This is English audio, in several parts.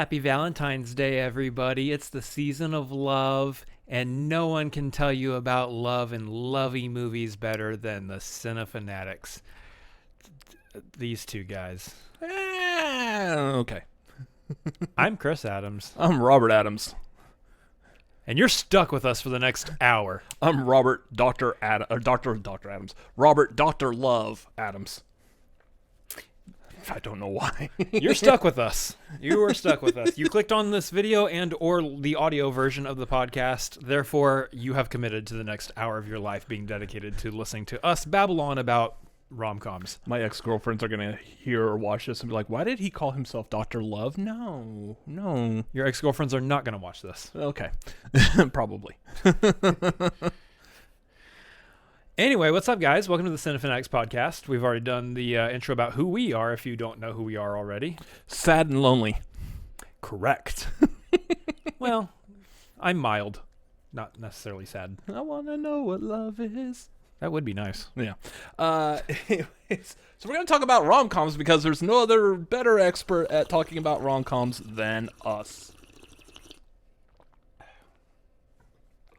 Happy Valentine's Day, everybody. It's the season of love, and no one can tell you about love and lovey movies better than the Cinefanatics. These two guys. Okay. I'm Chris Adams. I'm Robert Adams. And you're stuck with us for the next hour. I'm Robert Dr. Adams. Robert Dr. Love Adams. I don't know why. You're stuck with us. You are stuck with us. You clicked on this video and or the audio version of the podcast. Therefore, you have committed to the next hour of your life being dedicated to listening to us babble on about rom-coms. My ex-girlfriends are going to hear or watch this and be like, why did he call himself Dr. Love? No. Your ex-girlfriends are not going to watch this. Okay. Probably. Anyway, what's up, guys? Welcome to the Cinefanatics podcast. We've already done the intro about who we are, if you don't know who we are already. Sad and lonely. Correct. Well, I'm mild, not necessarily sad. I want to know what love is. That would be nice. Yeah. Anyways, so we're going to talk about rom-coms because there's no other better expert at talking about rom-coms than us.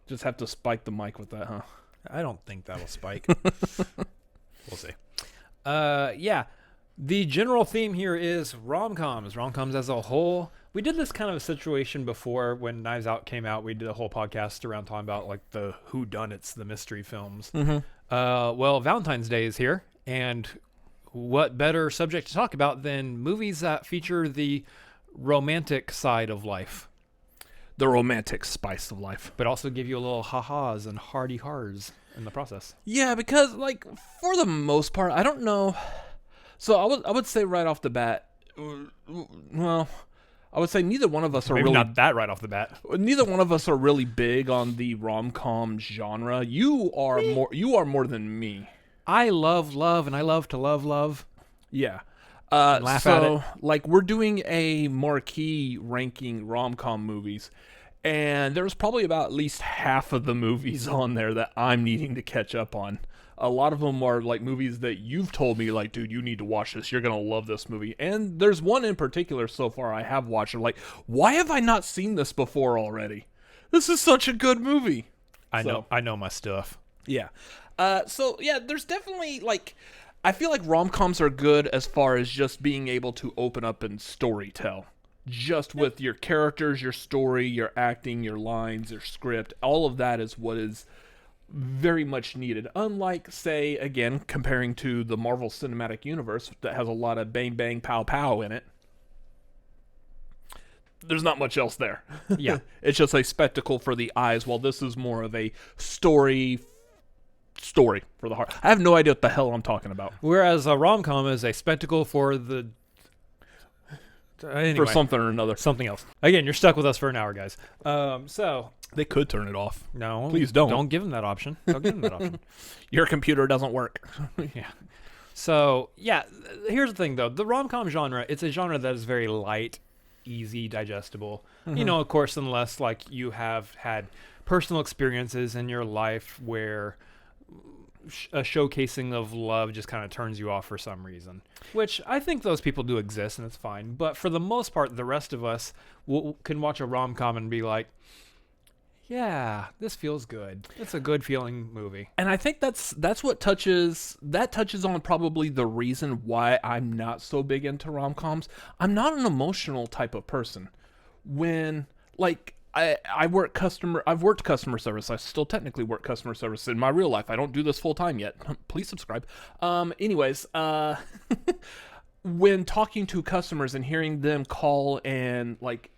Just have to spike the mic with that, huh? I don't think that'll spike. We'll see. Yeah. The general theme here is rom-coms. Rom-coms as a whole. We did this kind of a situation before when Knives Out came out. We did a whole podcast around talking about like the whodunits, the mystery films. Mm-hmm. Well, Valentine's Day is here, and what better subject to talk about than movies that feature the romantic side of life? The romantic spice of life. But also give you a little ha-has and hardy-hars in the process. Yeah, because, like, for the most part, I don't know. So I would say right off the bat, well, I would say neither one of us are Maybe really... not that right off the bat. Neither one of us are really big on the rom-com genre. You are more than me. I love love, and I love to love. Yeah. Laugh at it. Like, we're doing a marquee ranking rom-com movies, and there's probably about at least half of the movies on there that I'm needing to catch up on. A lot of them are, like, movies that you've told me, like, dude, you need to watch this. You're going to love this movie. And there's one in particular so far I have watched. I'm like, why have I not seen this before already? This is such a good movie. I know my stuff. Yeah. There's definitely, like... I feel like rom-coms are good as far as just being able to open up and story tell. Just with your characters, your story, your acting, your lines, your script. All of that is what is very much needed. Unlike, say, again, comparing to the Marvel Cinematic Universe that has a lot of bang, bang, pow, pow in it. There's not much else there. Yeah. It's just a spectacle for the eyes, while this is more of a story for the heart. I have no idea what the hell I'm talking about. Whereas a rom-com is a spectacle for the... Anyway, for something or another. something else. Again, you're stuck with us for an hour, guys. So... They could turn it off. No. Please don't. Don't give them that option. Don't give them that option. Your computer doesn't work. Yeah. So, yeah, here's the thing, though. The rom-com genre, it's a genre that is very light, easy, digestible. Mm-hmm. You know, of course, unless, like, you have had personal experiences in your life where a showcasing of love just kind of turns you off for some reason, which I think those people do exist, and it's fine. But for the most part, the rest of us can watch a rom-com and be like, yeah, this feels good. It's a good feeling movie. And I think that's what touches on probably the reason why I'm not so big into rom-coms. I'm not an emotional type of person. When, like, I've worked customer service. I still technically work customer service in my real life. I don't do this full time yet. Please subscribe. When talking to customers and hearing them call and, like,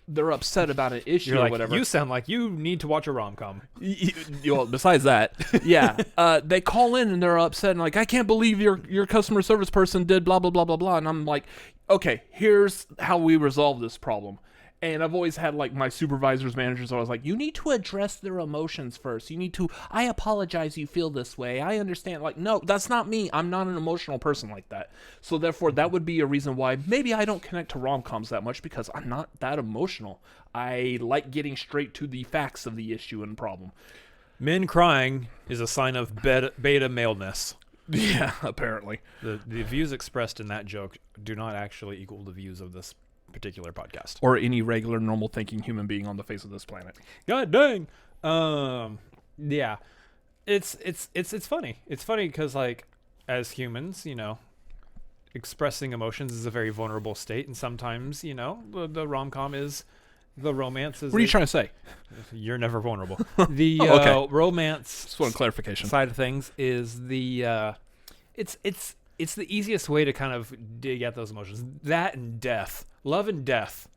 they're upset about an issue You're or like, whatever. You sound like you need to watch a rom-com. Well, besides that, yeah, they call in and they're upset and like, I can't believe your customer service person did blah blah blah blah blah, and I'm like, okay, here's how we resolve this problem. And I've always had, like, my supervisors, managers, I was like, you need to address their emotions first. You need to, I apologize you feel this way. I understand. Like, no, that's not me. I'm not an emotional person like that. So therefore, that would be a reason why maybe I don't connect to rom-coms that much, because I'm not that emotional. I like getting straight to the facts of the issue and problem. Men crying is a sign of beta maleness. Yeah, apparently. The views expressed in that joke do not actually equal the views of this particular podcast. Or any regular, normal thinking human being on the face of this planet. God dang. Yeah. It's funny. It's funny because, like, as humans, expressing emotions is a very vulnerable state, and sometimes, the rom-com is, the romance is. What are you trying to say? You're never vulnerable. The okay. Romance. Just one clarification. Side of things is the it's the easiest way to kind of dig at those emotions. That and death, love and death.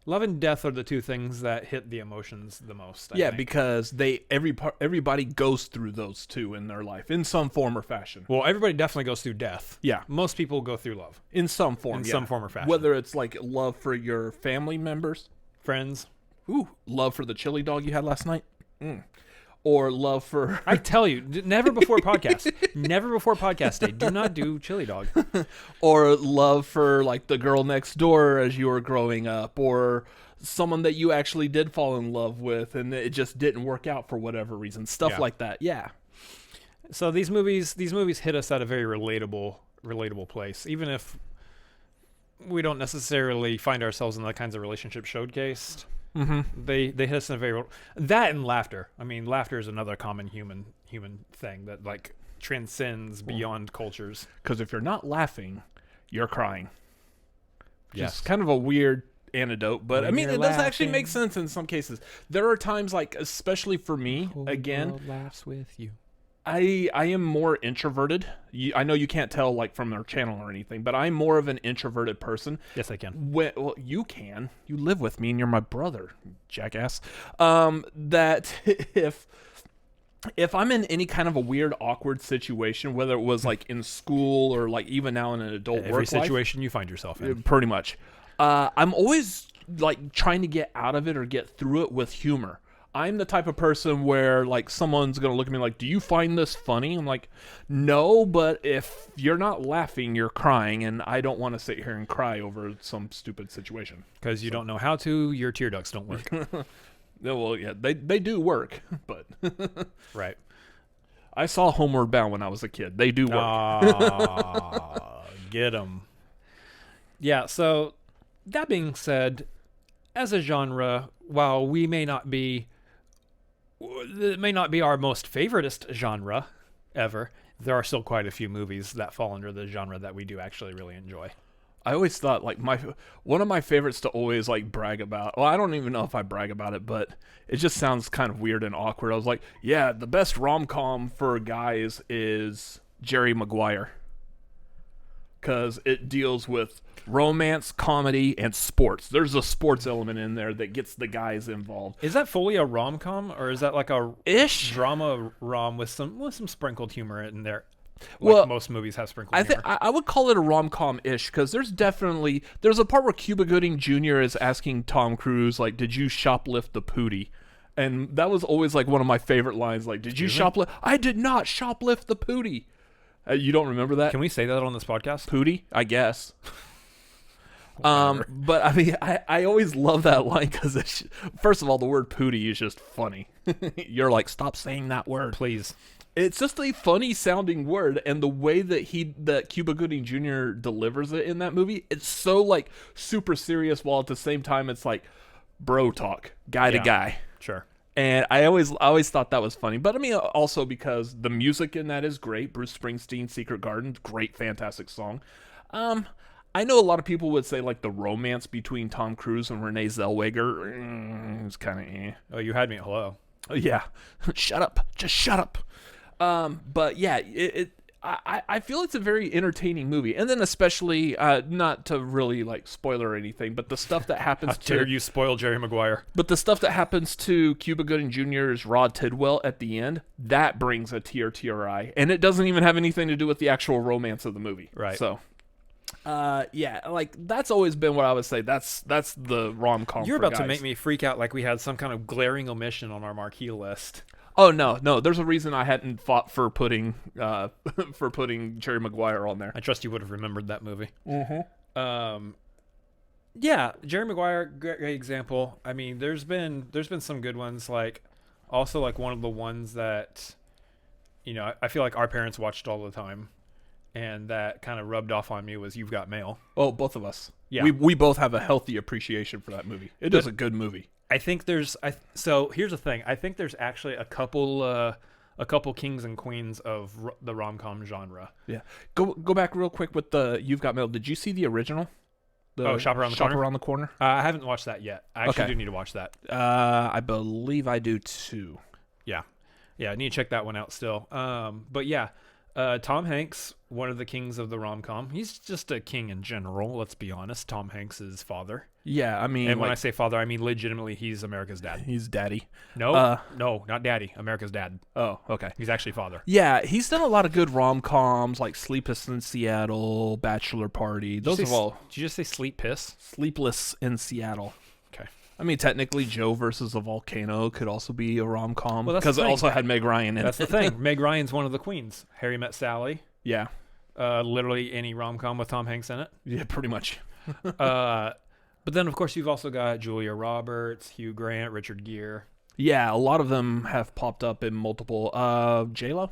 Love and death are the two things that hit the emotions the most. I think. Because everybody goes through those two in their life in some form or fashion. Well, everybody definitely goes through death. Yeah. Most people go through love. In some form. Some form or fashion. Whether it's like love for your family members. Friends. Ooh, love for the chili dog you had last night. Or love for... I tell you, never before podcast. Never before podcast day. Do not do chili dog. Or love for, like, the girl next door as you were growing up. Or someone that you actually did fall in love with and it just didn't work out for whatever reason. Stuff like that. Yeah. So these movies hit us at a very relatable place. Even if we don't necessarily find ourselves in the kinds of relationships showcased. Mm-hmm. They hit us in a very that and laughter. I mean, laughter is another common human thing that, like, transcends beyond cultures. Because if you're not laughing, you're crying. Yes, it's kind of a weird anecdote, but when I mean, it does actually make laughing. sense in some cases. There are times, like, especially for me, again, world laughs with you. I am more introverted. I know you can't tell, like, from their channel or anything, but I'm more of an introverted person. Yes, I can. Well, you can. You live with me, and you're my brother, jackass. That if I'm in any kind of a weird, awkward situation, whether it was, like, in school or, like, even now in an adult work life, every situation you find yourself in, pretty much, I'm always, like, trying to get out of it or get through it with humor. I'm the type of person where, like, someone's going to look at me like, do you find this funny? I'm like, no, but if you're not laughing, you're crying, and I don't want to sit here and cry over some stupid situation. Because you don't know how to, your tear ducts don't work. Well, yeah, they do work, but... Right. I saw Homeward Bound when I was a kid. They do work. Get 'em. Yeah, so that being said, as a genre, while it may not be our most favoritist genre ever, there are still quite a few movies that fall under the genre that we do actually really enjoy. I always thought, like, one of my favorites to always, like, brag about. Well, I don't even know if I brag about it, but it just sounds kind of weird and awkward. I was like, yeah, the best rom-com for guys is Jerry Maguire. Because it deals with romance, comedy, and sports. There's a sports element in there that gets the guys involved. Is that fully a rom-com, or is that like a drama rom with some sprinkled humor in there? Like most movies have sprinkled humor. I would call it a rom-com-ish, because there's a part where Cuba Gooding Jr. is asking Tom Cruise, like, did you shoplift the pootie? And that was always, like, one of my favorite lines, like, did you shoplift? I did not shoplift the pootie. You don't remember that? Can we say that on this podcast? Pootie, I guess. But I mean, I always love that line because, first of all, the word pootie is just funny. You're like, stop saying that word, please. It's just a funny sounding word, and the way that Cuba Gooding Jr. delivers it in that movie, it's so, like, super serious, while at the same time it's like bro talk, guy to guy. Sure. And I always thought that was funny. But I mean, also because the music in that is great. Bruce Springsteen, Secret Garden, great, fantastic song. I know a lot of people would say, like, the romance between Tom Cruise and Renee Zellweger is kind of eh. Oh, you had me at hello. Yeah. Shut up. Just shut up. But yeah, I feel it's a very entertaining movie. And then especially, not to really, like, spoiler or anything, but the stuff that happens How dare you spoil Jerry Maguire. But the stuff that happens to Cuba Gooding Jr.'s Rod Tidwell at the end, that brings a tear to your eye. And it doesn't even have anything to do with the actual romance of the movie. Right. So, yeah, like, that's always been what I would say. That's the rom-com You're for about guys. to make me freak out like we had some kind of glaring omission on our marquee list. Oh, no. There's a reason I hadn't fought for putting Jerry Maguire on there. I trust you would have remembered that movie. Mm-hmm. Yeah, Jerry Maguire, great example. I mean, there's been some good ones. Like, also, like, one of the ones that, I feel like our parents watched all the time and that kind of rubbed off on me was You've Got Mail. Oh, both of us. Yeah. We both have a healthy appreciation for that movie. It is a good movie. I think so here's the thing. I think there's actually a couple kings and queens of the rom-com genre. Yeah. Go back real quick with the You've Got Mail. Did you see the original? Shop Around the Corner? I haven't watched that yet. I actually do need to watch that. I believe I do too. Yeah. Yeah, I need to check that one out still. But yeah, Tom Hanks, one of the kings of the rom-com. He's just a king in general, let's be honest. Tom Hanks is father. Yeah, I mean... And when I say father, I mean legitimately he's America's dad. He's daddy. No, not daddy. America's dad. Oh, okay. He's actually father. Yeah, he's done a lot of good rom-coms, like Sleepless in Seattle, Bachelor Party. Those are all... Did you just say Sleep Piss? Sleepless in Seattle. Okay. I mean, technically, Joe versus a Volcano could also be a rom-com. Well, because it also had Meg Ryan in That's the thing. Meg Ryan's one of the queens. Harry Met Sally. Yeah. Literally any rom-com with Tom Hanks in it. Yeah, pretty much. But then, of course, you've also got Julia Roberts, Hugh Grant, Richard Gere. Yeah, a lot of them have popped up in multiple. J-Lo?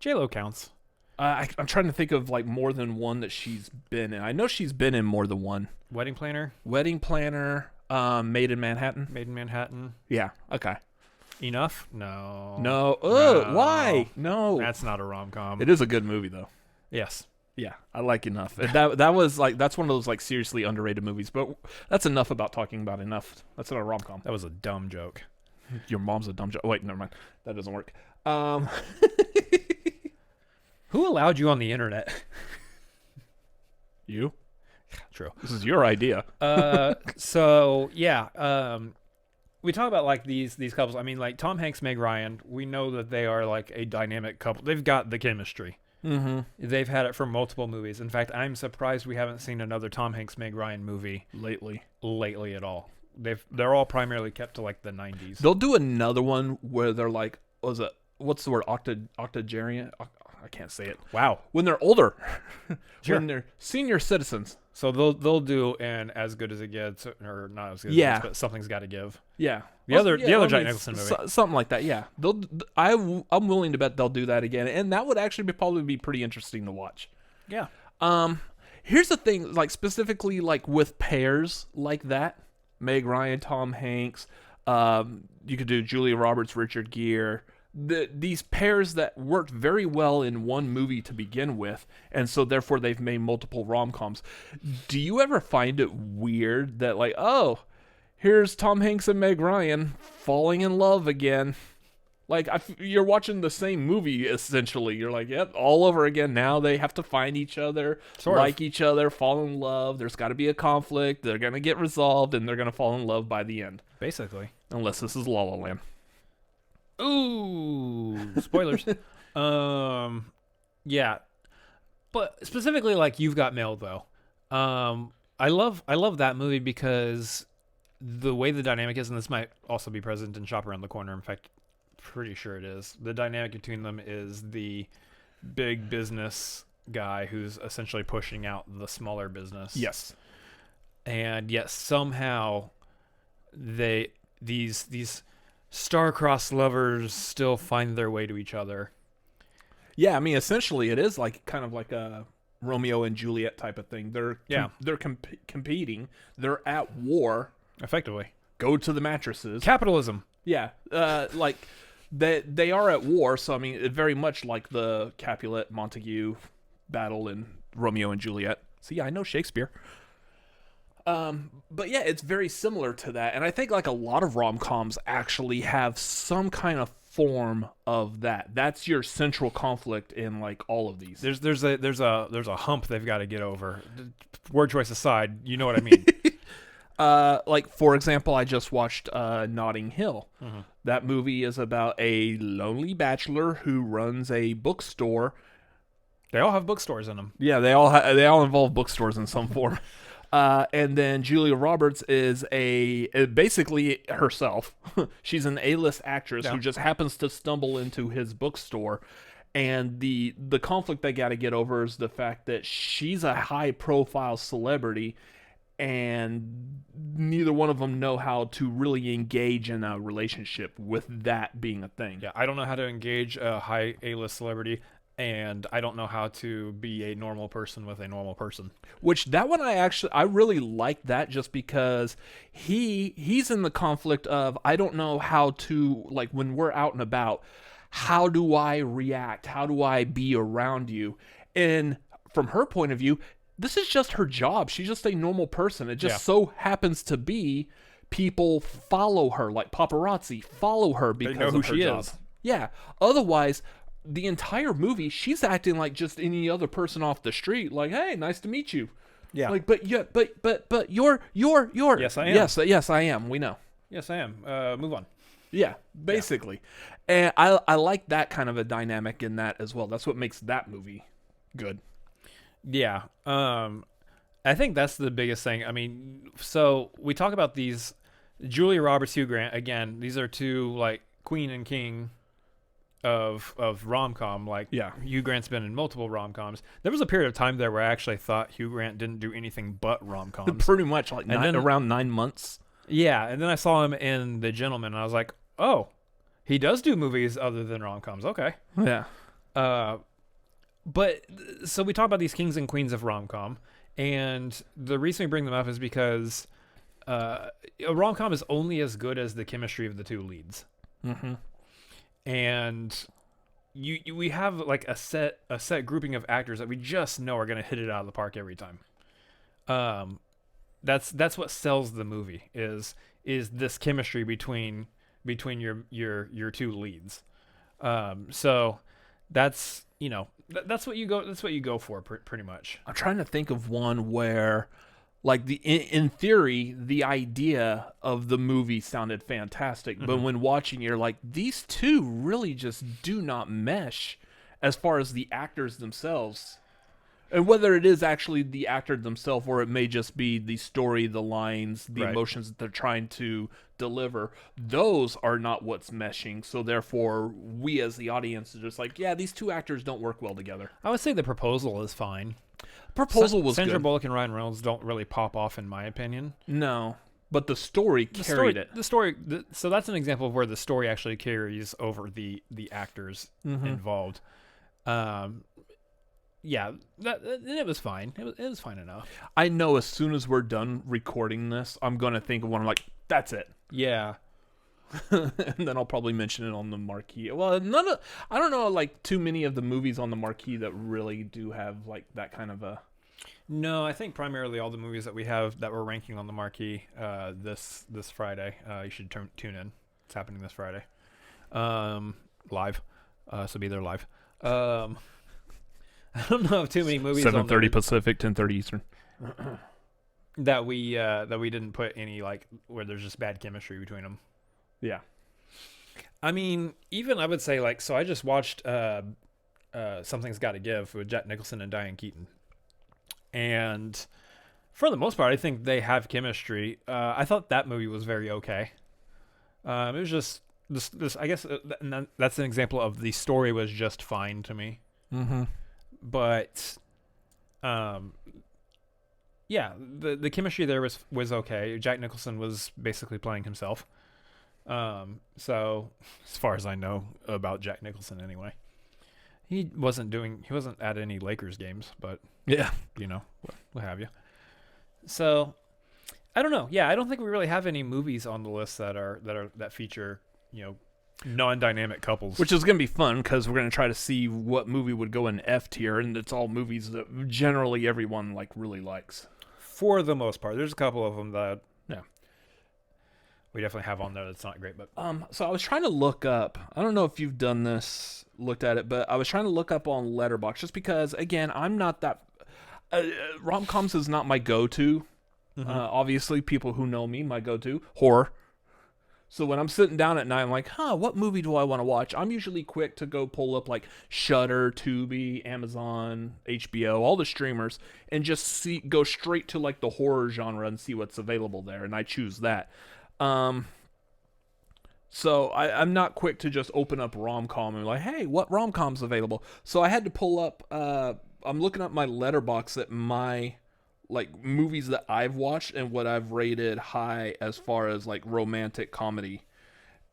J-Lo counts. I'm trying to think of like more than one that she's been in. I know she's been in more than one. Wedding Planner. Made in Manhattan. Made in Manhattan. Yeah, okay. Enough? No. No. Why? No. That's not a rom-com. It is a good movie, though. Yes. Yeah, I like Enough. That was like, that's one of those like seriously underrated movies, but that's enough about talking about Enough. That's not a rom-com. That was a dumb joke. Your mom's a dumb joke. Wait, never mind. That doesn't work. Who allowed you on the internet? You? True. This is your idea. So yeah, we talk about like these couples. I mean, like Tom Hanks, Meg Ryan. We know that they are like a dynamic couple. They've got the chemistry. Mm-hmm. They've had it for multiple movies. In fact, I'm surprised we haven't seen another Tom Hanks, Meg Ryan movie lately at all. They're all primarily kept to like the 90s. They'll do another one where they're like, what's the word? Octogenarian? I can't say it. Wow. When they're older. Sure. When they're senior citizens. So they'll do an As Good as It Gets, or not as good as it gets, but Something's Got to Give. Yeah. The other Jack Nicholson movie. Something like that, yeah. I'm willing to bet they'll do that again, and that would actually probably be pretty interesting to watch. Yeah. Here's the thing, like specifically like with pairs like that, Meg Ryan, Tom Hanks, you could do Julia Roberts, Richard Gere. These pairs that worked very well in one movie to begin with, and so therefore they've made multiple rom-coms. Do you ever find it weird that like, oh, here's Tom Hanks and Meg Ryan falling in love again? Like, you're watching the same movie, essentially. You're like, yep, all over again. Now they have to find each other, each other, fall in love. There's got to be a conflict. They're going to get resolved, and they're going to fall in love by the end. Basically. Unless this is La La Land. Ooh, spoilers. Yeah. But specifically, like, You've Got Mail, though. I love that movie because the way the dynamic is, and this might also be present in Shop Around the Corner. In fact, pretty sure it is. The dynamic between them is the big business guy who's essentially pushing out the smaller business. Yes. And yet somehow these star-crossed lovers still find their way to each other. Yeah, I mean, essentially, it is like kind of like a Romeo and Juliet type of thing. They're competing. They're at war. Effectively. Go to the mattresses. Capitalism. Yeah, like they are at war. So I mean, it very much like the Capulet Montague battle in Romeo and Juliet. So yeah, I know Shakespeare. But yeah, it's very similar to that, and I think like a lot of rom-coms actually have some kind of form of that. That's your central conflict in like all of these. There's a hump they've got to get over. Word choice aside, you know what I mean. Like for example, I just watched Notting Hill. Mm-hmm. That movie is about a lonely bachelor who runs a bookstore. They all have bookstores in them. Yeah, they all involve bookstores in some form. And then Julia Roberts is basically herself. She's an A-list actress who just happens to stumble into his bookstore. And the conflict they got to get over is the fact that she's a high-profile celebrity, and neither one of them know how to really engage in a relationship with that being a thing. Yeah, I don't know how to engage a high A-list celebrity. and I don't know how to be a normal person with a normal person. Which that one I really like that just because he's in the conflict of I don't know how to, like, when we're out and about, how do I react? How do I be around you? And from her point of view, this is just her job. She's just a normal person. It just so happens to be people follow her, like paparazzi follow her because they know who of her she job. is. Yeah. Otherwise, the entire movie, she's acting like just any other person off the street. Like, hey, nice to meet you. Yeah. Like, but you're. Yes, I am. Yes, I am. We know. Yes, I am. Move on. Yeah, basically. And I like that kind of a dynamic in that as well. That's what makes that movie good. Yeah. I think that's the biggest thing. I mean, so we talk about these Julia Roberts, Hugh Grant. Again, these are two like queen and king of rom-com. Like, Hugh Grant's been in multiple rom-coms. There was a period of time there where I actually thought Hugh Grant didn't do anything but rom-coms. Pretty much like around 9 months. Yeah, and then I saw him in The Gentleman, and I was like, oh, he does do movies other than rom-coms. Okay. Yeah. But so we talk about these kings and queens of rom-com, and the reason we bring them up is because a rom-com is only as good as the chemistry of the two leads. Mm-hmm. And we have like a set grouping of actors that we just know are going to hit it out of the park every time. That's what sells the movie is this chemistry between your two leads. So that's that's what you go for pretty much. I'm trying to think of one where, like, in theory, the idea of the movie sounded fantastic, but when watching, you're like, these two really just do not mesh as far as the actors themselves. And whether it is actually the actor themselves or it may just be the story, the lines, the emotions that they're trying to deliver, those are not what's meshing. So therefore, we as the audience are just like, yeah, these two actors don't work well together. I would say The Proposal is fine. Proposal was Sandra good. Bullock and Ryan Reynolds don't really pop off in my opinion. No, but the story carried it. So that's an example of where the story actually carries over the actors involved. Yeah, it was fine. It was fine enough. I know as soon as we're done recording this, I'm going to think of one. I'm like, that's it. Yeah. And then I'll probably mention it on the marquee. Well, I don't know, like, too many of the movies on the marquee that really do have, like, that kind of a... No, I think primarily all the movies that we have that we're ranking on the marquee this Friday. You should tune in. It's happening this Friday. Live. So be there live. I don't know of too many movies 7:30 Pacific, 10:30 Eastern. that we didn't put any, like, where there's just bad chemistry between them. Yeah. I mean, even I would say, like, so I just watched Something's Gotta Give with Jack Nicholson and Diane Keaton. And for the most part, I think they have chemistry. I thought that movie was very okay. It was just this I guess that's an example of the story was just fine to me. Mm-hmm. But yeah, the chemistry there was okay. Jack Nicholson was basically playing himself. So as far as I know about Jack Nicholson anyway. He wasn't at any Lakers games, but yeah, what have you. So I don't know. Yeah, I don't think we really have any movies on the list that feature, non-dynamic couples. Which is going to be fun because we're going to try to see what movie would go in F tier, and it's all movies that generally everyone like really likes. For the most part, there's a couple of them that we definitely have on there that's not great. But so I was trying to look up. I don't know if you've done this, looked at it, but I was trying to look up on Letterboxd just because, again, I'm not that. Rom-coms is not my go-to. Mm-hmm. Obviously, people who know me, my go-to horror. So when I'm sitting down at night, I'm like, what movie do I want to watch? I'm usually quick to go pull up like Shudder, Tubi, Amazon, HBO, all the streamers, and just go straight to like the horror genre and see what's available there, and I choose that. So I'm not quick to just open up rom-com and be like, hey, what rom-com's available? So I had to pull up, I'm looking up my Letterboxd at my, like, movies that I've watched and what I've rated high as far as, like, romantic comedy.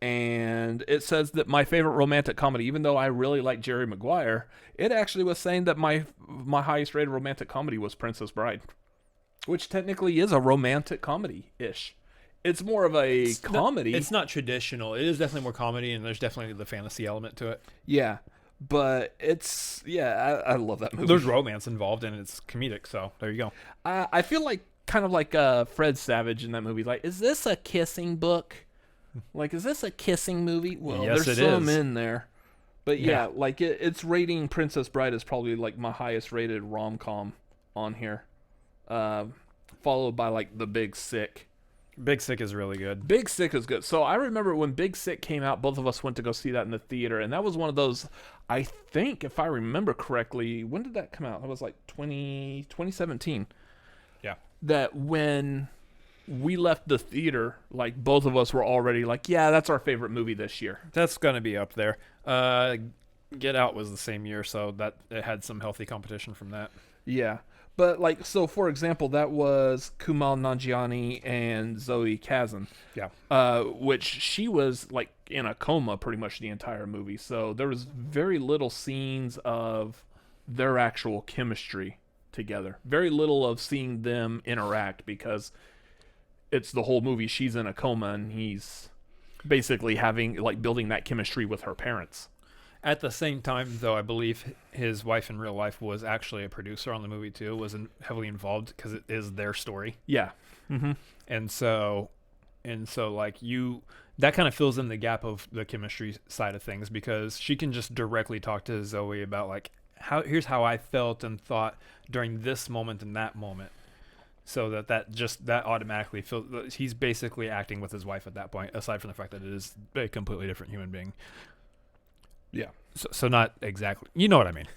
and it says that my favorite romantic comedy, even though I really like Jerry Maguire, it actually was saying that my highest rated romantic comedy was Princess Bride, which technically is a romantic comedy-ish. It's more of a comedy. It's not traditional. It is definitely more comedy, and there's definitely the fantasy element to it. Yeah, but I love that movie. There's romance involved, and it's comedic, so there you go. I feel like kind of like Fred Savage in that movie. Like, is this a kissing book? Like, is this a kissing movie? Well, yes, there's some in there. But yeah, like it's rating Princess Bride is probably like my highest rated rom-com on here. Followed by like The Big Sick. Big Sick is really good. Big Sick is good. So I remember when Big Sick came out, both of us went to go see that in the theater, and that was one of those, I think, if I remember correctly, when did that come out? That was like 2017. Yeah. That when we left the theater, like both of us were already like, yeah, that's our favorite movie this year. That's going to be up there. Get Out was the same year, so that it had some healthy competition from that. Yeah. But, like, so, for example, that was Kumail Nanjiani and Zoe Kazan. Yeah. Which she was, like, in a coma pretty much the entire movie. So there was very little scenes of their actual chemistry together. Very little of seeing them interact because it's the whole movie. She's in a coma and he's basically having, like, building that chemistry with her parents. At the same time, though, I believe his wife in real life was actually a producer on the movie, too, was heavily involved because it is their story. Yeah. Mm-hmm. And so, like, that kind of fills in the gap of the chemistry side of things because she can just directly talk to Zoe about, like, here's how I felt and thought during this moment and that moment. So that automatically feels, he's basically acting with his wife at that point, aside from the fact that it is a completely different human being. Yeah. So not exactly. You know what I mean.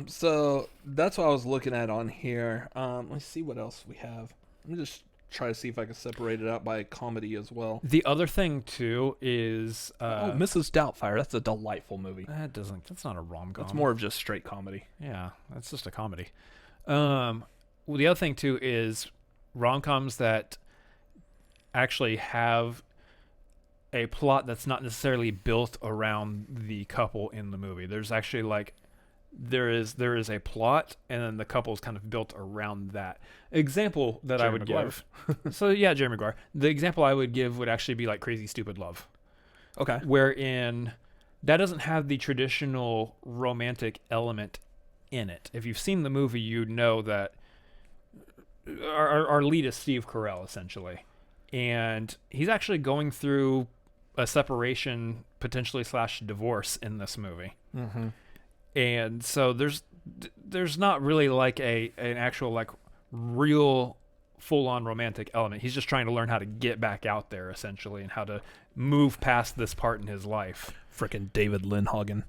So that's what I was looking at on here. Let's see what else we have. Let me just try to see if I can separate it out by comedy as well. The other thing too is Mrs. Doubtfire. That's a delightful movie. That's not a rom-com. It's more of just straight comedy. Yeah, that's just a comedy. Well, the other thing too is rom-coms that actually have a plot that's not necessarily built around the couple in the movie. There's actually like there is a plot, and then the couple is kind of built around that. Example that I would give. So yeah, Jerry Maguire. The example I would give would actually be like Crazy Stupid Love. Okay. Wherein that doesn't have the traditional romantic element in it. If you've seen the movie, you know that our lead is Steve Carell essentially, and he's actually going through a separation, potentially / divorce in this movie. Mm-hmm. And so there's not really like an actual like real full-on romantic element. He's just trying to learn how to get back out there essentially and how to move past this part in his life. Frickin' David Lindhagen.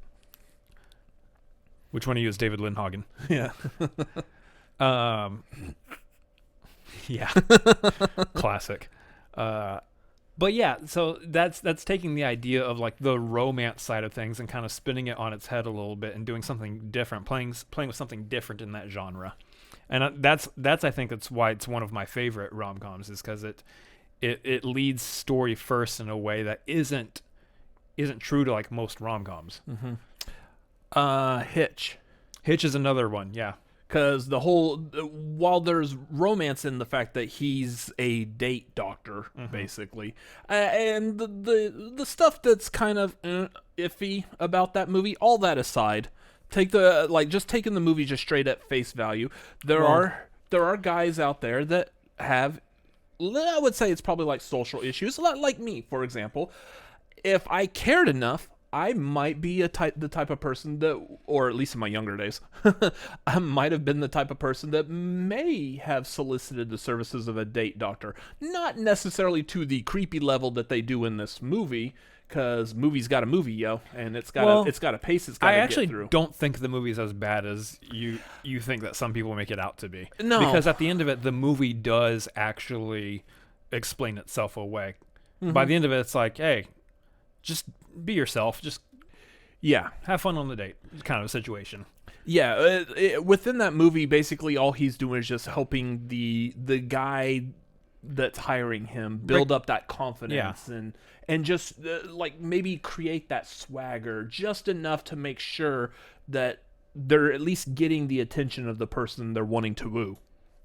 Which one of you is David Lindhagen? Yeah. Yeah. Classic. But yeah, so that's taking the idea of like the romance side of things and kind of spinning it on its head a little bit and doing something different, playing with something different in that genre. And that's I think that's why it's one of my favorite rom-coms, is because it leads story first in a way that isn't true to like most rom-coms. Mm-hmm. Hitch. Hitch is another one, yeah. Because while there's romance in the fact that he's a date doctor, mm-hmm. basically, and the stuff that's kind of iffy about that movie, all that aside, just taking the movie just straight at face value, there are guys out there that have, I would say it's probably like social issues, like me, for example. If I cared enough, I might be the type of person that, or at least in my younger days, I might have been the type of person that may have solicited the services of a date doctor. Not necessarily to the creepy level that they do in this movie, because movie's got a movie, yo, and it's got a pace it's got to get through. I actually don't think the movie's as bad as you think that some people make it out to be. No. Because at the end of it, the movie does actually explain itself away. Mm-hmm. By the end of it, it's like, hey, just be yourself. Just have fun on the date, kind of a situation. Yeah, within that movie, basically all he's doing is just helping the guy that's hiring him build up that confidence and just like maybe create that swagger just enough to make sure that they're at least getting the attention of the person they're wanting to woo.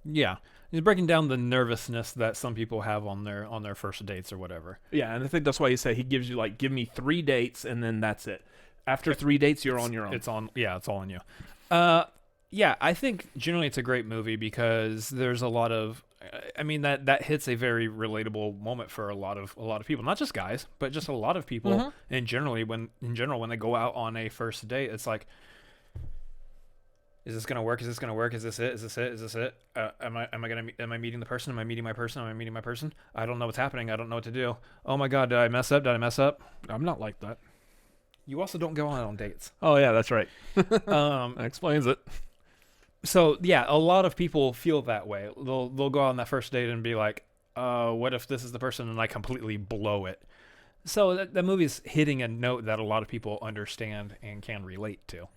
Yeah. He's breaking down the nervousness that some people have on their first dates or whatever. Yeah, and I think that's why he said he gives you like, give me 3 dates and then that's it. After 3 dates, you're on your own. It's all on you. Yeah, I think generally it's a great movie because there's a lot of, I mean that hits a very relatable moment for a lot of people, not just guys, but just a lot of people. And generally, when they go out on a first date, it's like, is this gonna work? Is this gonna work? Is this it? Is this it? Is this it? Am I meeting the person? Am I meeting my person? Am I meeting my person? I don't know what's happening. I don't know what to do. Oh my God, did I mess up? I'm not like that. You also don't go out on dates. Oh yeah, that's right. That explains it. So yeah, a lot of people feel that way. They'll go out on that first date and be like, what if this is the person and I completely blow it? So that movie's hitting a note that a lot of people understand and can relate to,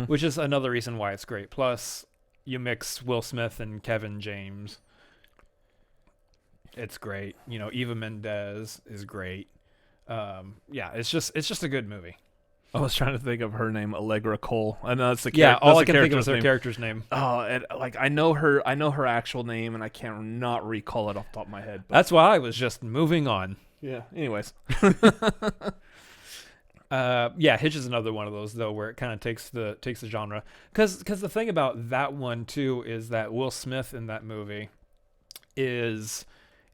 which is another reason why it's great. Plus, you mix Will Smith and Kevin James. It's great. You know, Eva Mendes is great. Yeah, it's just a good movie. I was trying to think of her name, Allegra Cole. I know that's the all I can think of is her character's name. Oh, and, like I know her actual name, and I can't not recall it off the top of my head. But. That's why I was just moving on. Yeah. Anyways. Yeah, Hitch is another one of those though, where it kind of takes the genre. Because the thing about that one too is that Will Smith in that movie is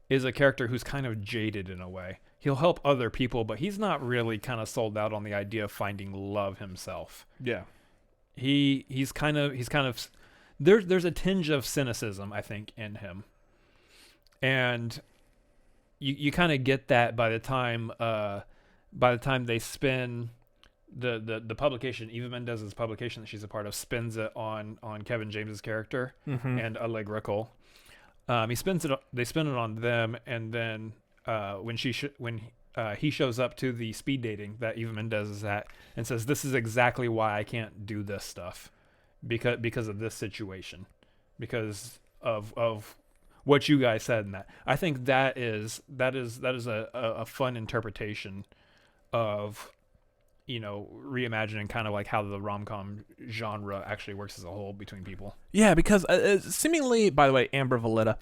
a character who's kind of jaded in a way. He'll help other people, but he's not really kind of sold out on the idea of finding love himself. Yeah. He's kind of there's a tinge of cynicism, I think, in him. And you kind of get that by the time they spin the publication, Eva Mendes' publication that she's a part of, spins it on Kevin James's character and Allegra Cole. They spin it on them, and then when he shows up to the speed dating that Eva Mendes is at and says, "This is exactly why I can't do this stuff, because of this situation, because of what you guys said." And that, I think that is a fun interpretation of, you know, reimagining kind of like how the rom-com genre actually works as a whole between people. Yeah, because seemingly, by the way, Amber Valletta,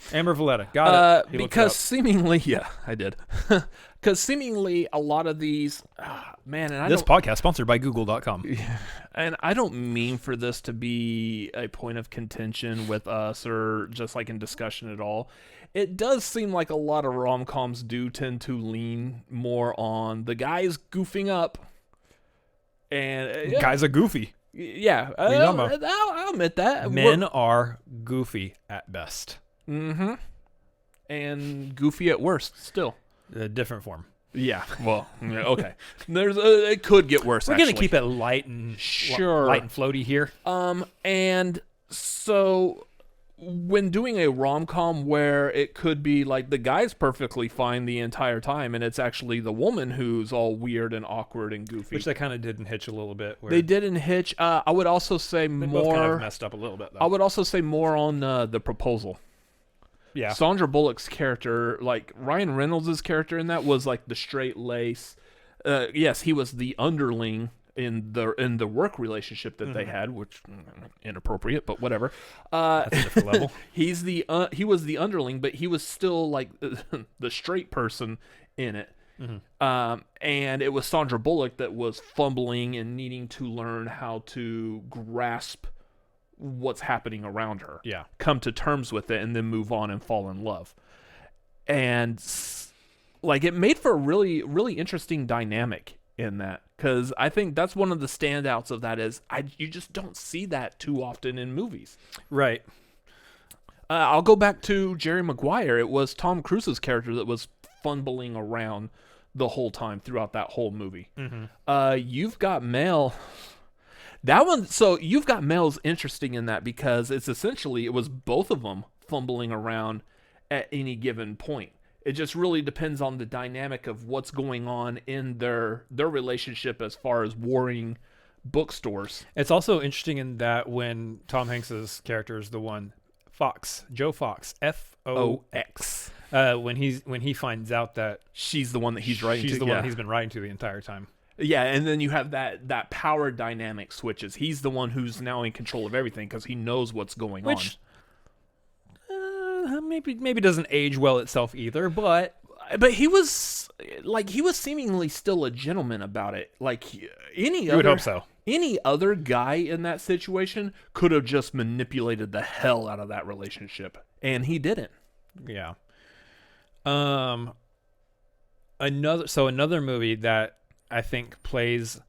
got it. Because seemingly, yeah, I did. Because seemingly a lot of these, man, and this podcast sponsored by Google.com. Yeah, and I don't mean for this to be a point of contention with us or just like in discussion at all. It does seem like a lot of rom-coms do tend to lean more on the guys goofing up. And guys are goofy. Yeah, I'll admit that. Men are goofy at best. Mm-hmm. And goofy at worst, still. A different form. Yeah. Well, okay. It could get worse. We're gonna keep it light and light and floaty here. And so when doing a rom-com where it could be like the guy's perfectly fine the entire time and it's actually the woman who's all weird and awkward and goofy. Which they kind of did in Hitch a little bit. They did in Hitch. I would also say they more... both kind of messed up a little bit, though. I would also say more on the proposal. Yeah. Sandra Bullock's character, like Ryan Reynolds' character in that was like the straight lace. Yes, he was the underling in the work relationship that they had, which inappropriate, but whatever. That's a different level. He was the underling, but he was still like the straight person in it. And it was Sandra Bullock that was fumbling and needing to learn how to grasp what's happening around her. Yeah. Come to terms with it and then move on and fall in love. And like it made for a really, really interesting dynamic in that, because I think that's one of the standouts of that is you just don't see that too often in movies. Right. I'll go back to Jerry Maguire. It was Tom Cruise's character that was fumbling around the whole time throughout that whole movie. You've Got Mail. That one, so You've Got Mail's interesting in that because it was both of them fumbling around at any given point. It just really depends on the dynamic of what's going on in their relationship as far as warring bookstores. It's also interesting in that when Tom Hanks's character is the one, Joe Fox, Fox. when he finds out that she's the one that he's writing to. She's the one he's been writing to the entire time. Yeah, and then you have that power dynamic switches. He's the one who's now in control of everything because he knows what's going on. Which maybe doesn't age well itself either, but he was seemingly still a gentleman about it. Like you would hope so. Any other guy in that situation could have just manipulated the hell out of that relationship, and he didn't. Yeah. Another movie that I think plays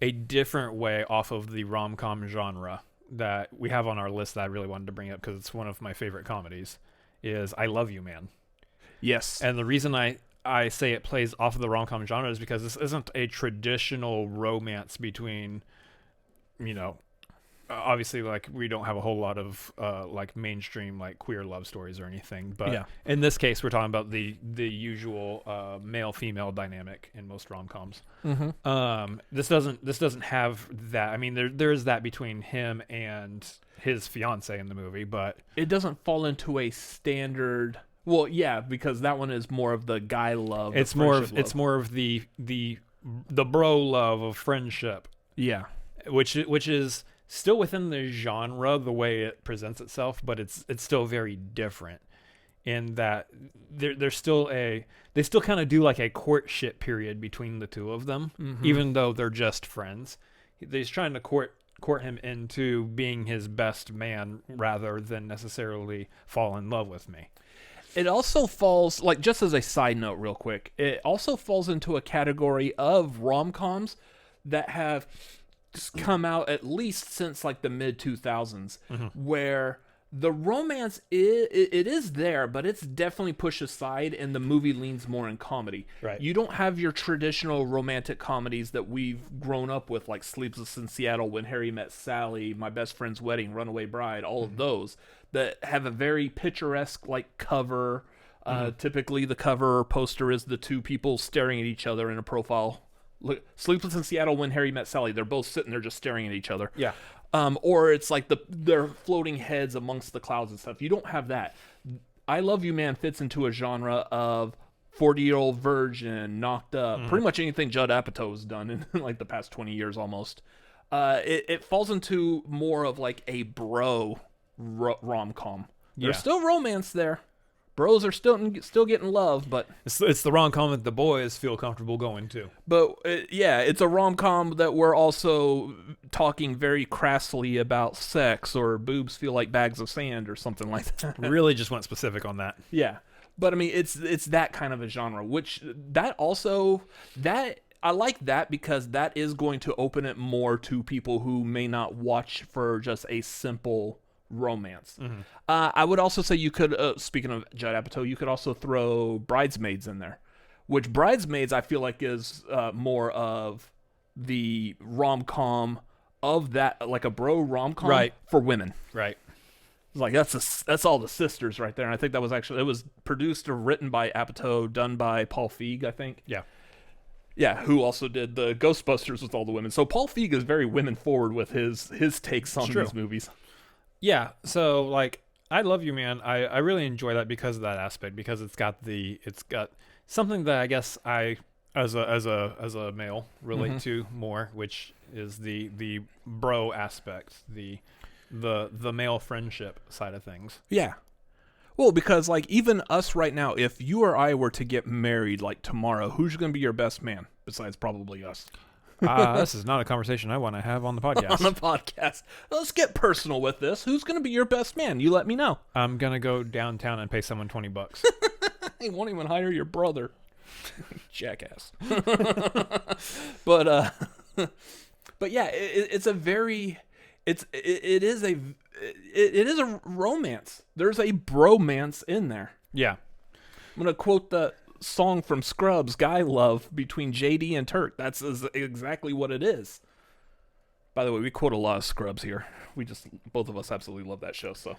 a different way off of the rom-com genre that we have on our list that I really wanted to bring up because it's one of my favorite comedies is I Love You, Man. Yes. And the reason I say it plays off of the rom-com genre is because this isn't a traditional romance between, obviously, like, we don't have a whole lot of like mainstream like queer love stories or anything, but in this case we're talking about the usual male-female dynamic in most rom-coms. This doesn't have that. I mean, there is that between him and his fiance in the movie, but it doesn't fall into a standard. Well, yeah, because that one is more of the guy love. It's more of the bro love of friendship. Yeah, which is still within the genre the way it presents itself, but it's still very different in that they still kind of do like a courtship period between the two of them, even though they're just friends. He's trying to court him into being his best man rather than necessarily fall in love with me. It also falls, like, just as a side note real quick, it also falls into a category of rom-coms that have come out at least since like the mid 2000s, where the romance it is there, but it's definitely pushed aside, and the movie leans more in comedy. Right. You don't have your traditional romantic comedies that we've grown up with, like Sleepless in Seattle, When Harry Met Sally, My Best Friend's Wedding, Runaway Bride, all of those that have a very picturesque like cover. Typically, the cover poster is the two people staring at each other in a profile. Look, Sleepless in Seattle, When Harry Met Sally, they're both sitting there just staring at each other. Yeah. Or it's like their floating heads amongst the clouds and stuff. You don't have that. I Love You, Man fits into a genre of 40-Year-Old Virgin, Knocked Up, pretty much anything Judd Apatow has done in like the past 20 years almost. It falls into more of like a bro rom-com. There's still romance there. Bros are still getting love, but it's the rom-com that the boys feel comfortable going to. But it's a rom-com that we're also talking very crassly about sex, or boobs feel like bags of sand or something like that. Really just went specific on that. Yeah. But I mean, it's that kind of a genre, which I like that because that is going to open it more to people who may not watch for just a simple romance. I would also say you could, speaking of Judd Apatow, you could also throw Bridesmaids in there, which Bridesmaids I feel like is more of the rom-com of that, like a bro rom-com for women. Right. Like that's all the sisters right there, and I think that was it was produced or written by Apatow, done by Paul Feig, I think. Yeah, who also did the Ghostbusters with all the women. So Paul Feig is very women forward with his takes on these movies. Yeah, so like I Love You, Man. I really enjoy that because of that aspect, because it's got something that I guess I as a male relate to more, which is the bro aspect, the male friendship side of things. Yeah. Well, because like even us right now, if you or I were to get married like tomorrow, who's going to be your best man besides probably us? This is not a conversation I want to have on the podcast. On the podcast. Let's get personal with this. Who's going to be your best man? You let me know. I'm going to go downtown and pay someone $20. He won't even hire your brother. Jackass. But yeah, it is a romance. There's a bromance in there. Yeah. I'm going to quote the song from Scrubs, Guy Love, between JD and Turk. That's exactly what it is. By the way, we quote a lot of Scrubs here. Both of us absolutely love that show. So,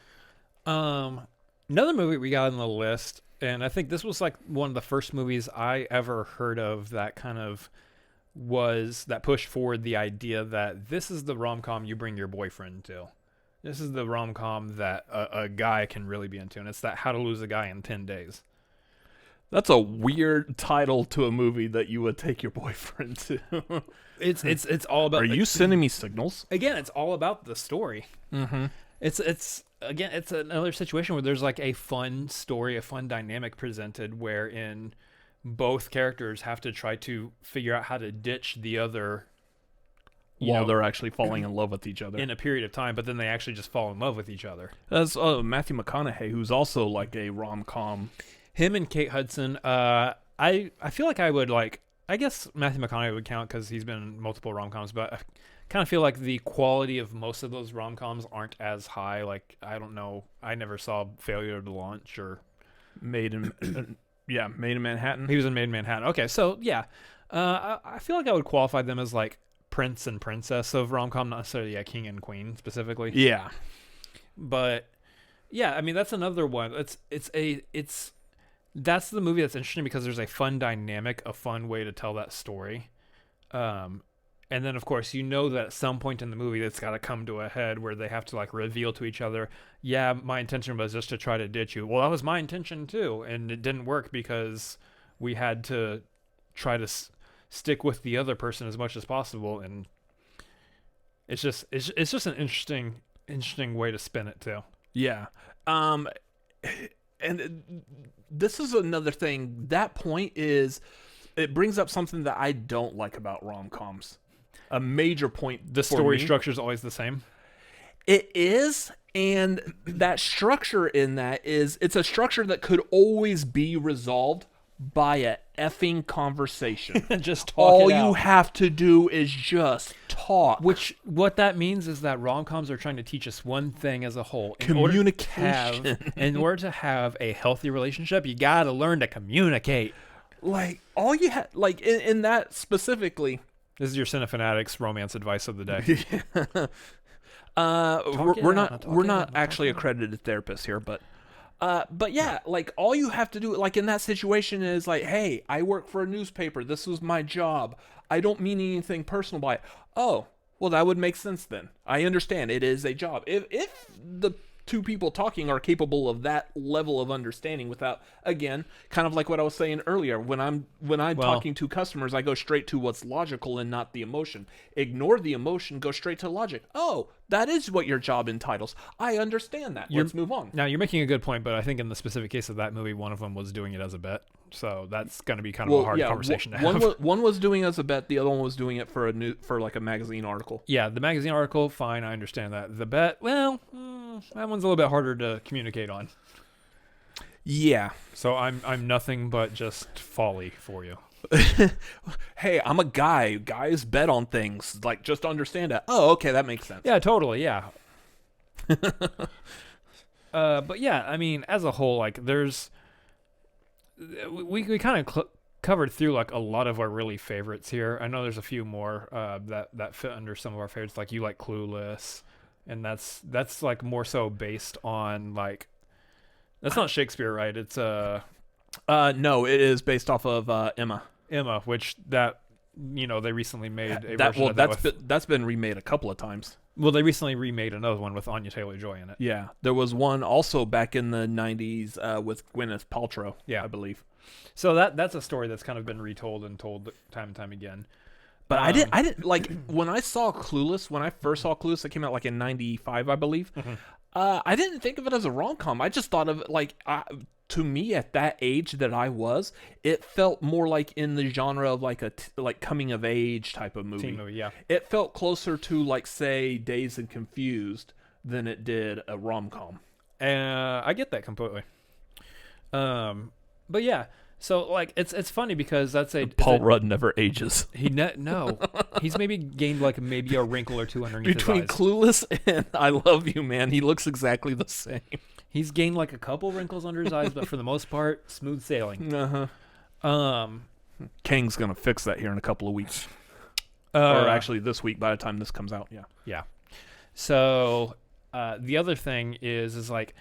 another movie we got on the list, and I think this was like one of the first movies I ever heard of that kind of that pushed forward the idea that this is the rom-com you bring your boyfriend to. This is the rom-com that a guy can really be into, and it's that How to Lose a Guy in 10 Days. That's a weird title to a movie that you would take your boyfriend to. It's all about. Are you sending me signals? Again, it's all about the story. Mm-hmm. It's another situation where there's like a fun story, a fun dynamic presented, wherein both characters have to try to figure out how to ditch the other while they're actually falling in love with each other in a period of time, but then they actually just fall in love with each other. That's Matthew McConaughey, who's also like a rom-com. Him and Kate Hudson. I feel like I guess Matthew McConaughey would count because he's been in multiple rom-coms, but I kind of feel like the quality of most of those rom-coms aren't as high. Like, I don't know. I never saw Failure to Launch or Made in Manhattan. He was in Made in Manhattan. Okay, so yeah. I feel like I would qualify them as like prince and princess of rom-com, not necessarily a king and queen specifically. Yeah. But yeah, I mean, that's another one. That's the movie that's interesting because there's a fun dynamic, a fun way to tell that story. And then, of course, that at some point in the movie, it's got to come to a head where they have to, like, reveal to each other, yeah, my intention was just to try to ditch you. Well, that was my intention, too. And it didn't work because we had to try to stick with the other person as much as possible. And it's just an interesting way to spin it, too. Yeah. And this is another thing. That point is, it brings up something that I don't like about rom-coms. A major point. The story structure is always the same. It is, and that structure in that is, it's a structure that could always be resolved by a effing conversation. Just talk All it out. you have to do is just talk. What that means is that rom-coms are trying to teach us one thing as a whole. Communication. In order to have a healthy relationship, you got to learn to communicate. Like, all you have, like, in that specifically. This is your Cinefanatics romance advice of the day. We're not actually accredited therapists here, but yeah, like, all you have to do, like, in that situation is like, hey, I work for a newspaper. This was my job. I don't mean anything personal by it. Oh, well, that would make sense then. I understand. It is a job. If the two people talking are capable of that level of understanding without, again, kind of like what I was saying earlier, when I'm talking to customers, I go straight to what's logical and not the emotion. Ignore the emotion, go straight to logic. Oh, that is what your job entitles. I understand that. Let's move on. Now, you're making a good point, but I think in the specific case of that movie, one of them was doing it as a bet. So that's going to be kind of a hard conversation to have. One was doing it as a bet. The other one was doing it for like a magazine article. Yeah, the magazine article, fine, I understand that. The bet, well, that one's a little bit harder to communicate on. Yeah. So I'm nothing but just folly for you. Hey, I'm a guy. Guys bet on things. Like, just understand it. Oh, okay, that makes sense. Yeah, totally, yeah. But yeah, I mean, as a whole, like, we kind of covered through like a lot of our really favorites here. I know there's a few more that fit under some of our favorites. Like, you like Clueless, and that's like more so based on, like, that's not Shakespeare, right? It's no, it is based off of Emma, which they recently made a version of that's been remade a couple of times. Well, they recently remade another one with Anya Taylor-Joy in it. Yeah, there was one also back in the 90s with Gwyneth Paltrow, I believe. So that's a story that's kind of been retold and told time and time again. But I didn't like, when I saw Clueless, when I first saw Clueless, it came out like in 95, I believe. Mm-hmm. I didn't think of it as a rom-com. I just thought of it like, to me at that age that I was, it felt more like in the genre of like a coming of age type of movie. Teen movie, yeah. It felt closer to, like, say, Dazed and Confused than it did a rom-com. I get that completely. But yeah, so like it's funny because that's Paul Rudd never ages. No, he's maybe gained like maybe a wrinkle or two underneath between his eyes. Clueless and I Love You, Man. He looks exactly the same. He's gained like a couple wrinkles under his eyes, but for the most part, smooth sailing. Kang's gonna fix that here in a couple of weeks, or actually this week by the time this comes out. Yeah. So the other thing is like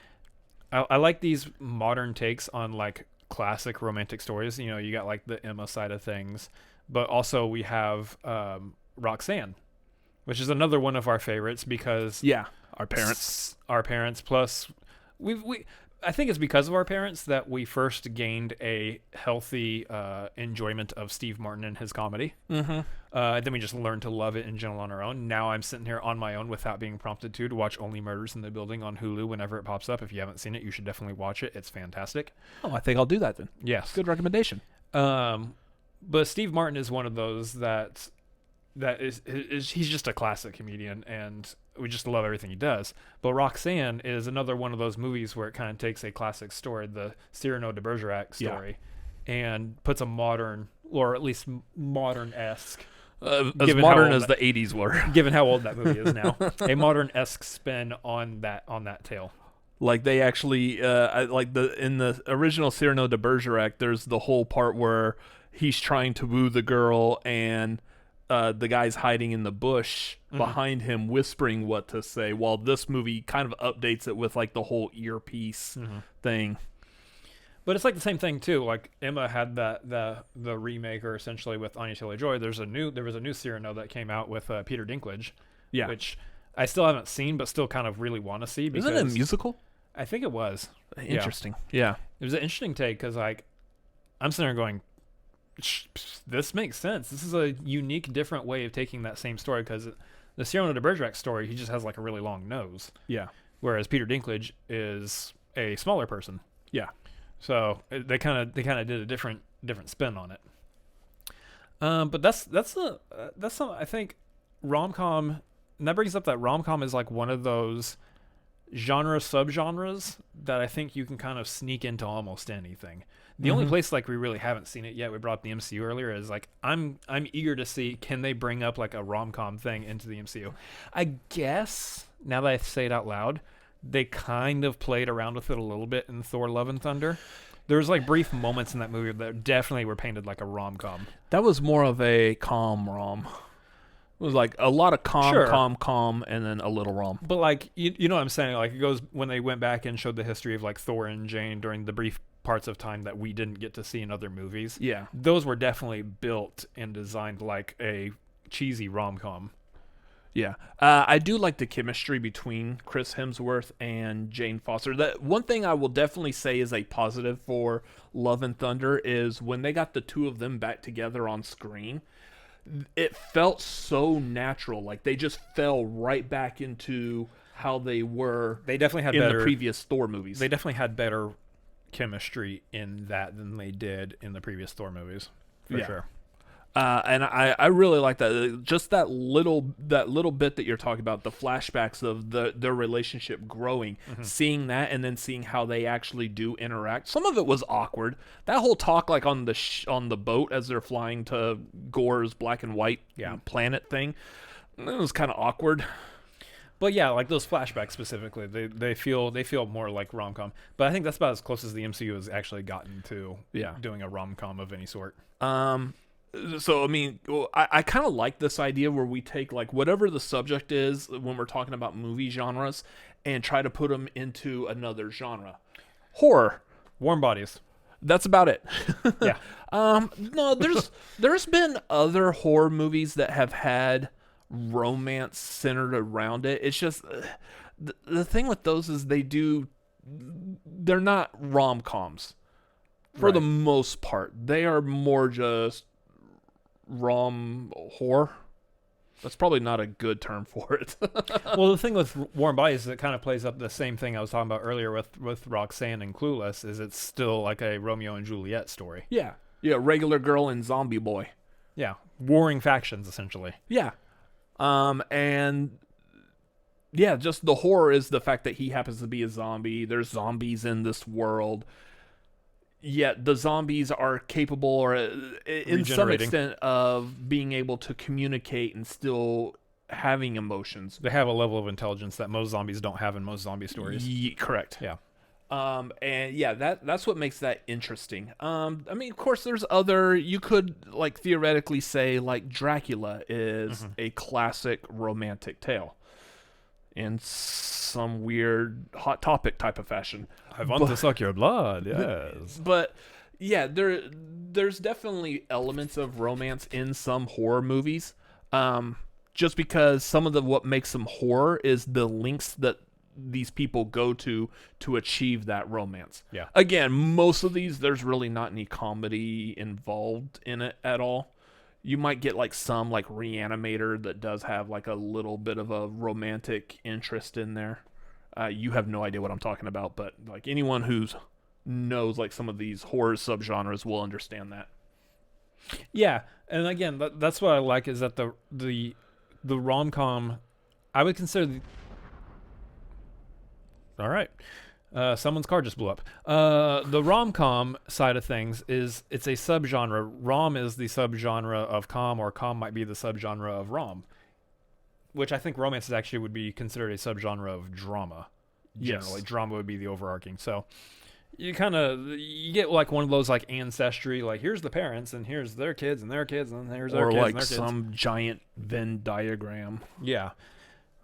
I like these modern takes on like classic romantic stories. You got like the Emma side of things, but also we have Roxanne, which is another one of our favorites because our parents plus we I think it's because of our parents that we first gained a healthy enjoyment of Steve Martin and his comedy. Mm-hmm. Then we just learned to love it in general on our own. Now I'm sitting here on my own without being prompted to watch Only Murders in the Building on Hulu whenever it pops up. If you haven't seen it, you should definitely watch it. It's fantastic. Oh, I think I'll do that then. Yes. Good recommendation. But Steve Martin is one of those that is he's just a classic comedian, and we just love everything he does. But Roxanne is another one of those movies where it kind of takes a classic story, the Cyrano de Bergerac story, and puts a modern, or at least modern-esque, as modern as the 80s were. Given how old that movie is now, a modern-esque spin on that tale. Like they actually, in the original Cyrano de Bergerac, there's the whole part where he's trying to woo the girl, and the guy's hiding in the bush behind him, whispering what to say. While this movie kind of updates it with like the whole earpiece thing. But it's like the same thing too. Like Emma had the remake, or essentially with Anya Taylor-Joy. There was a new Cyrano that came out with Peter Dinklage, which I still haven't seen, but still kind of really want to see. Because isn't it a musical? I think it was. Interesting. Yeah. It was an interesting take because like I'm sitting there going, this makes sense. This is a unique, different way of taking that same story, because the Cyrano de Bergerac story, he just has like a really long nose. Yeah. Whereas Peter Dinklage is a smaller person. Yeah. So they kind of did a different spin on it. But that's some, I think rom-com, and that brings up that rom-com is like one of those genre subgenres that I think you can kind of sneak into almost anything. The only place like we really haven't seen it yet, we brought up the MCU earlier, is like I'm eager to see, can they bring up like a rom-com thing into the MCU. I guess now that I say it out loud, they kind of played around with it a little bit in Thor: Love and Thunder. There's like brief moments in that movie that definitely were painted like a rom-com. That was more of a rom. It was like a lot of calm, and then a little rom. But like you know what I'm saying? Like it goes when they went back and showed the history of like Thor and Jane during the brief parts of time that we didn't get to see in other movies. Yeah. Those were definitely built and designed like a cheesy rom-com. Yeah. I do like the chemistry between Chris Hemsworth and Jane Foster. That one thing I will definitely say is a positive for Love and Thunder is when they got the two of them back together on screen, it felt so natural. Like they just fell right back into how they were. They definitely had in better, the previous Thor movies. They definitely had better chemistry in that than they did in the previous Thor movies, for sure. And I really like that. Just that little bit that you're talking about, the flashbacks of their relationship growing, seeing that, and then seeing how they actually do interact. Some of it was awkward. That whole talk, like on the boat as they're flying to Gore's black and white planet thing, it was kind of awkward. But yeah, like those flashbacks specifically, they feel more like rom-com. But I think that's about as close as the MCU has actually gotten to doing a rom-com of any sort. So, I mean, I kind of like this idea where we take, like, whatever the subject is when we're talking about movie genres and try to put them into another genre. Horror. Warm Bodies. That's about it. Yeah. No, there's been other horror movies that have had romance centered around it. It's just, the thing with those is they're not rom-coms. For the most part. They are more just rom-horror. That's probably not a good term for it. Well, the thing with Warm Bodies is it kind of plays up the same thing I was talking about earlier with Roxanne and Clueless, is it's still like a Romeo and Juliet story. Yeah. Yeah, regular girl and zombie boy. Yeah. Warring factions, essentially. Yeah. And yeah, just the horror is the fact that he happens to be a zombie. There's zombies in this world. Yet the zombies are capable, or in some extent, of being able to communicate and still having emotions. They have a level of intelligence that most zombies don't have in most zombie stories. Correct. Yeah. And yeah, that's what makes that interesting. I mean, of course, there's other. You could like theoretically say like Dracula is a classic romantic tale. In some weird Hot Topic type of fashion. I want to suck your blood, yes. But yeah, there's definitely elements of romance in some horror movies. Just because some of what makes them horror is the lengths that these people go to achieve that romance. Yeah. Again, most of these, there's really not any comedy involved in it at all. You might get like some like Reanimator that does have like a little bit of a romantic interest in there. You have no idea what I'm talking about, but like anyone who's knows like some of these horror subgenres will understand that. Yeah, and again, that's what I like is that the rom-com, I would consider. All right, someone's car just blew up. The rom-com side of things it's a subgenre. Rom is the subgenre of com, or com might be the subgenre of rom, which I think romance is actually would be considered a subgenre of drama. Generally, Yes. drama would be the overarching. So you get like one of those like ancestry, like here's the parents and here's their kids and their kids and here's their Or kids and like their kids. some giant Venn diagram. Yeah.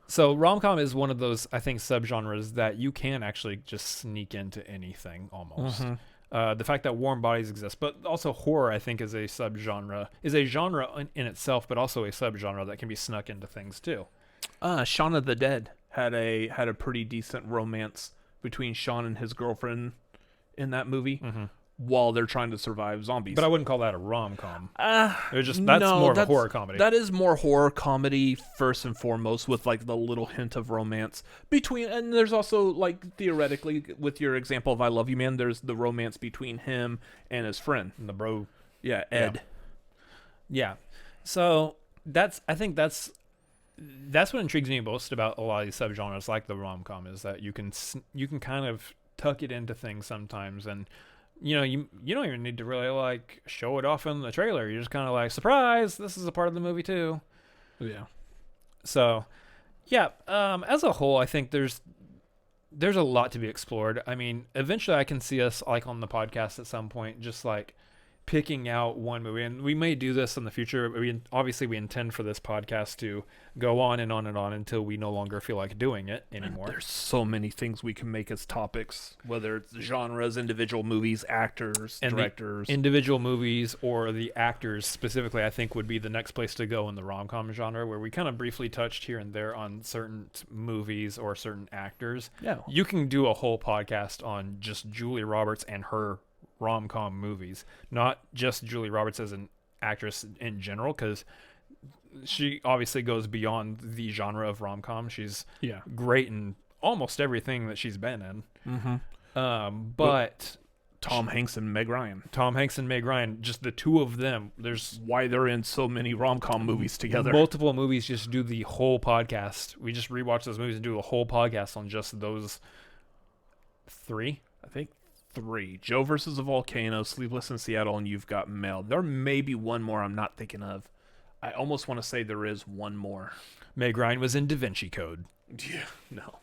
So rom-com is one of those, I think, subgenres that you can actually just sneak into anything almost. The fact that warm bodies exist, but also horror, I think, is a subgenre, is a genre in itself, but also a subgenre that can be snuck into things too. Shaun of the Dead had a pretty decent romance between Shaun and his girlfriend in that movie while they're trying to survive zombies. But I wouldn't call that a rom-com. That's more of a horror comedy. That is more horror comedy first and foremost, with like the little hint of romance between. And there's also like theoretically, with your example of I Love You Man, there's the romance between him and his friend, And the bro. yeah, Ed. Yeah. So I think that's what intrigues me most about a lot of these subgenres like the rom-com is that you can kind of tuck it into things sometimes, and you don't even need to really like show it off in the trailer. You're just kind of like, surprise, this is a part of the movie too. Yeah. So yeah, as a whole, I think there's a lot to be explored. I mean, eventually I can see us like on the podcast at some point just like picking out one movie, and we may do this in the future. We intend for this podcast to go on and on and on until we no longer feel like doing it anymore. There's so many things we can make as topics, whether it's genres, individual movies, actors, And directors. Individual movies or the actors specifically, I think, would be the next place to go in the rom-com genre, where we kind of briefly touched here and there on certain movies or certain actors. Yeah. You can do a whole podcast on just Julia Roberts and her rom-com movies, not just Julia Roberts as an actress in general, because she obviously goes beyond the genre of rom-com. She's great in almost everything that she's been in. But Tom Hanks and Meg Ryan. Just the two of them, there's Why they're in so many rom-com movies together. multiple movies. Just do the whole podcast. We just rewatch those movies and do a whole podcast on just those three. I think 3. Joe versus the Volcano, Sleepless in Seattle, and You've Got Mail. There may be one more I'm not thinking of. I almost want to say there is one more. Meg Ryan was in Da Vinci Code. Yeah, no.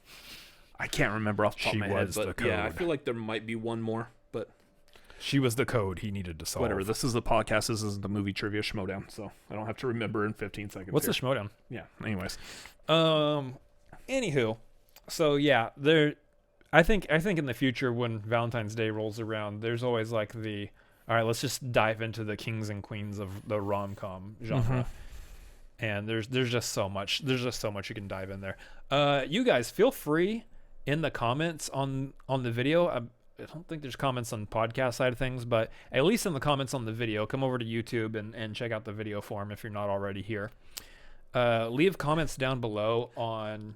I can't remember off the top of my head, was but the yeah, I code. feel like there might be one more, but She was the code he needed to solve. whatever. This is the podcast. This is the movie trivia schmodown, so I don't have to remember in 15 seconds. What's here. the schmodown? Yeah, anyways. Anywho, so yeah, I think in the future when Valentine's Day rolls around, there's always like all right, let's just dive into the kings and queens of the rom-com genre. And there's just so much you can dive in there. You guys feel free in the comments on the video. I don't think there's comments on the podcast side of things, but at least in the comments on the video, come over to YouTube and check out the video form if you're not already here. Leave comments down below on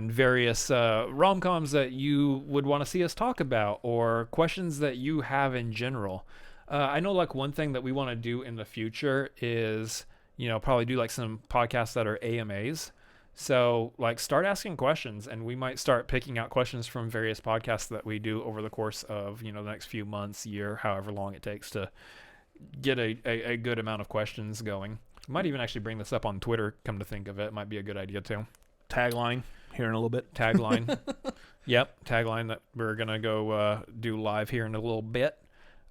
various rom-coms that you would want to see us talk about, or questions that you have in general. I know like one thing that we want to do in the future is, probably do like some podcasts that are AMAs. So like start asking questions, and we might start picking out questions from various podcasts that we do over the course of, the next few months, year, however long it takes to get a good amount of questions going. Might even actually bring this up on Twitter, come to think of it. Might be a good idea too. Tagline here in a little bit. Tagline. Yep, tagline that we're going to go do live here in a little bit.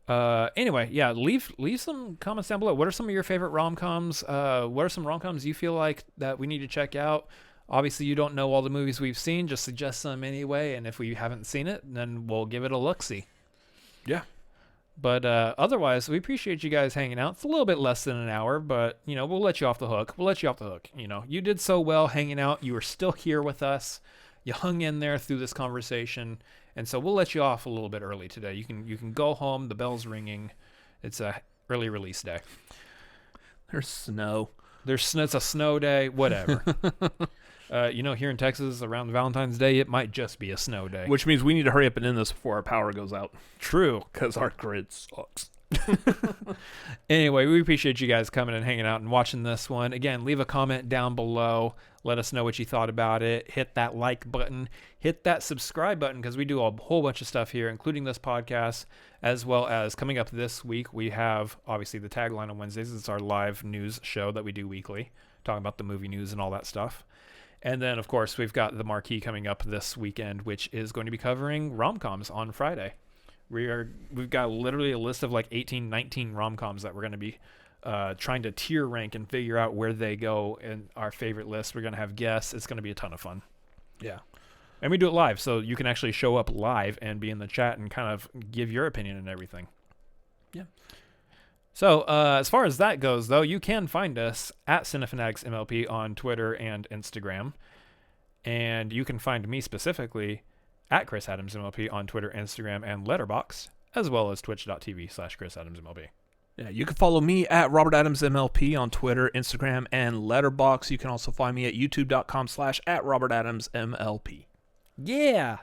Anyway, yeah, leave some comments down below. What are some of your favorite rom-coms? What are some rom-coms you feel like that we need to check out? Obviously, you don't know all the movies we've seen. Just suggest some anyway, and if we haven't seen it, then we'll give it a look-see. Yeah. But otherwise, we appreciate you guys hanging out. It's a little bit less than an hour, but, we'll let you off the hook. You did so well hanging out. You were still here with us. you hung in there through this conversation, and so we'll let you off a little bit early today. You can go home. The bell's ringing. It's a early release day. There's snow. It's a snow day. Whatever. Here in Texas around Valentine's Day, it might just be a snow day. Which means we need to hurry up and end this before our power goes out. True, because our grid sucks. Anyway, we appreciate you guys coming and hanging out and watching this one. Again, leave a comment down below. Let us know what you thought about it. Hit that like button. Hit that subscribe button, because we do a whole bunch of stuff here, including this podcast, as well as coming up this week, we have, obviously, the Tagline on Wednesdays. It's our live news show that we do weekly, talking about the movie news and all that stuff. And then, of course, we've got the marquee coming up this weekend, which is going to be covering rom-coms on Friday. We've got literally a list of like 18, 19 rom-coms that we're going to be trying to tier rank and figure out where they go in our favorite list. We're going to have guests. It's going to be a ton of fun. Yeah. And we do it live, so you can actually show up live and be in the chat and kind of give your opinion and everything. Yeah. So as far as that goes, though, you can find us at Cinefanatics MLP on Twitter and Instagram. And you can find me specifically at Chris Adams MLP on Twitter, Instagram, and Letterboxd, as well as twitch.tv/Chris Adams MLP. Yeah, you can follow me at Robert Adams MLP on Twitter, Instagram, and Letterboxd. You can also find me at youtube.com/@Robert Adams MLP. Yeah.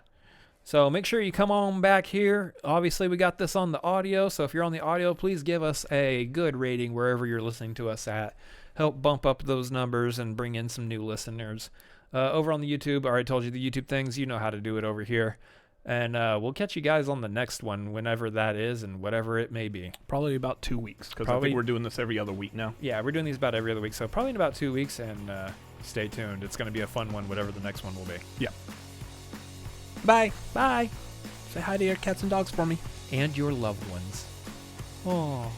So make sure you come on back here. Obviously, we got this on the audio, so if you're on the audio, please give us a good rating wherever you're listening to us at. Help bump up those numbers and bring in some new listeners. Over on the YouTube, I already told you the YouTube things. You know how to do it over here. And we'll catch you guys on the next one, whenever that is and whatever it may be. Probably about 2 weeks, because I think we're doing this every other week now. Yeah, we're doing these about every other week, so probably in about 2 weeks, and stay tuned. It's going to be a fun one, whatever the next one will be. Yeah. Bye. Bye. Say hi to your cats and dogs for me. And your loved ones. Oh.